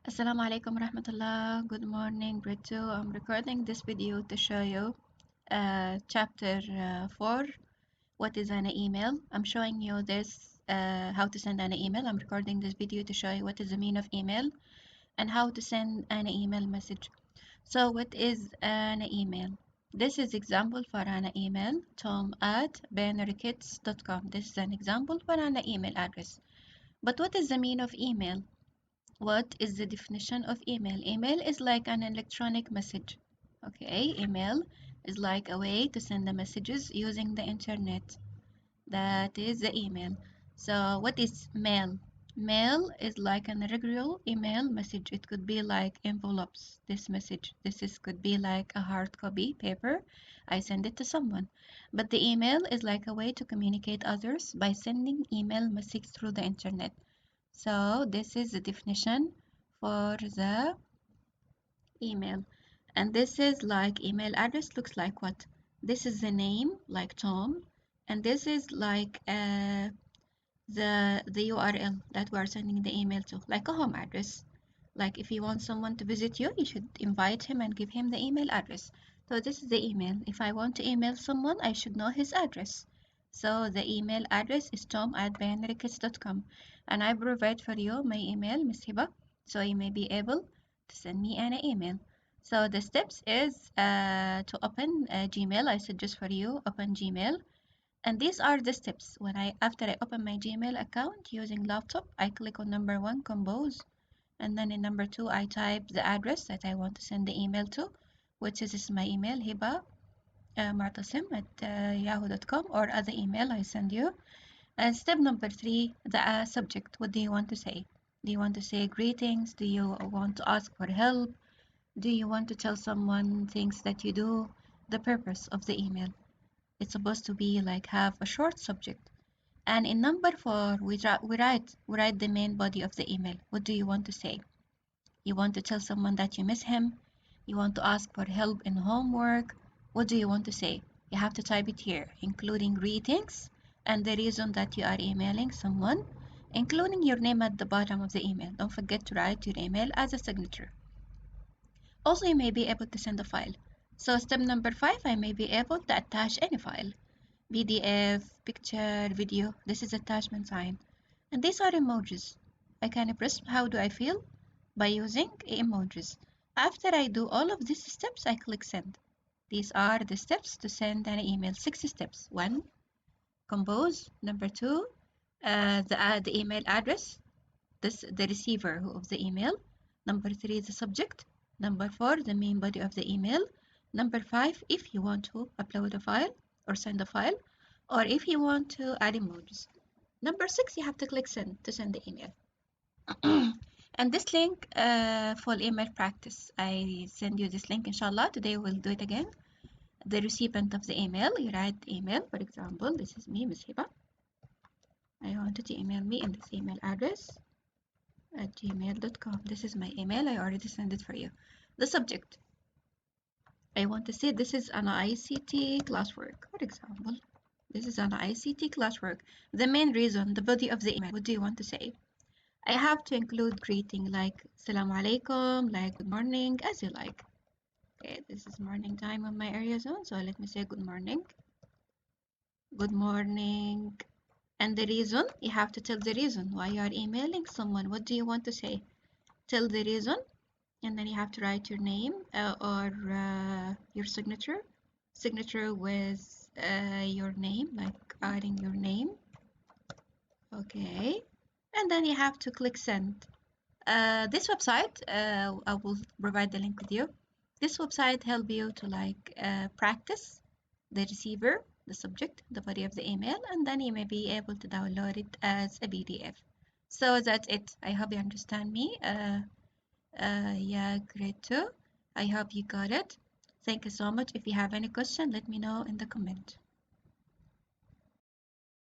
Assalamu alaikum rahmatullah. Good morning, grade 2. I'm recording this video to show you chapter 4, what is an email. I'm showing you this, how to send an email. I'm recording this video to show you what is the meaning of email and how to send an email message. So what is an email? This is example for an email, tom@binarykids.com. This is an example for an email address. But what is the meaning of email? What is the definition of email? Email is like an electronic message. Okay, email is like a way to send the messages using the internet. That is the email. So what is mail? Mail is like an regular email message. It could be like envelopes. This message, could be like a hard copy paper. I send it to someone. But the email is like a way to communicate others by sending email message through the internet. So this is the definition for the email. And this is like email address looks like what? This is the name like Tom, and this is like the URL that we are sending the email to, like a home address. Like if you want someone to visit you, you should invite him and give him the email address. So this is the email. If I want to email someone, I should know his address. So the email address is tom@binarykids.com, and I provide for you my email, Miss Hiba, so you may be able to send me an email. So the steps is to open Gmail. I suggest for you open Gmail, and these are the steps. After I open my Gmail account using laptop, I click on number 1, compose, and then in number 2 I type the address that I want to send the email to, which is my email, hiba martasim@yahoo.com, or other email I send you. And step number 3, the subject. What do you want to say? Do you want to say greetings? Do you want to ask for help? Do you want to tell someone things that you do? The purpose of the email. It's supposed to be like have a short subject. And in number 4, we write the main body of the email. What do you want to say? You want to tell someone that you miss him? You want to ask for help in homework? What do you want to say? You have to type it here, including greetings and the reason that you are emailing someone, including your name at the bottom of the email. Don't forget to write your email as a signature. Also, you may be able to send a file. So step number 5, I may be able to attach any file. PDF, picture, video. This is attachment sign. And these are emojis. I can press how do I feel by using emojis. After I do all of these steps, I click send. These are the steps to send an email. 6 steps. 1, compose. Number 2, the email address, the receiver of the email. Number 3, the subject. Number 4, the main body of the email. Number 5, if you want to upload a file or send a file, or if you want to add emojis. Number 6, you have to click send to send the email. And this link for email practice, I send you this link inshallah. Today we'll do it again. The recipient of the email, you write email. For example, this is me, Miss Hiba. I wanted to email me in this email address at gmail.com. This is my email. I already sent it for you. The subject, I want to say this is an ICT classwork. For example, this is an ICT classwork. The main reason, the body of the email, what do you want to say? I have to include greeting like Assalamu alaikum, like good morning, as you like. Okay, this is morning time on my area zone, so let me say good morning. Good morning. And the reason, you have to tell the reason why you are emailing someone. What do you want to say? Tell the reason, and then you have to write your name or your signature with your name, like adding your name. Okay, and then you have to click send. This website, I will provide the link with you. This website help you to practice the receiver, the subject, the body of the email, and then you may be able to download it as a PDF. So that's it. I hope you understand me. Yeah, great too. I hope you got it. Thank you so much. If you have any question, let me know in the comment.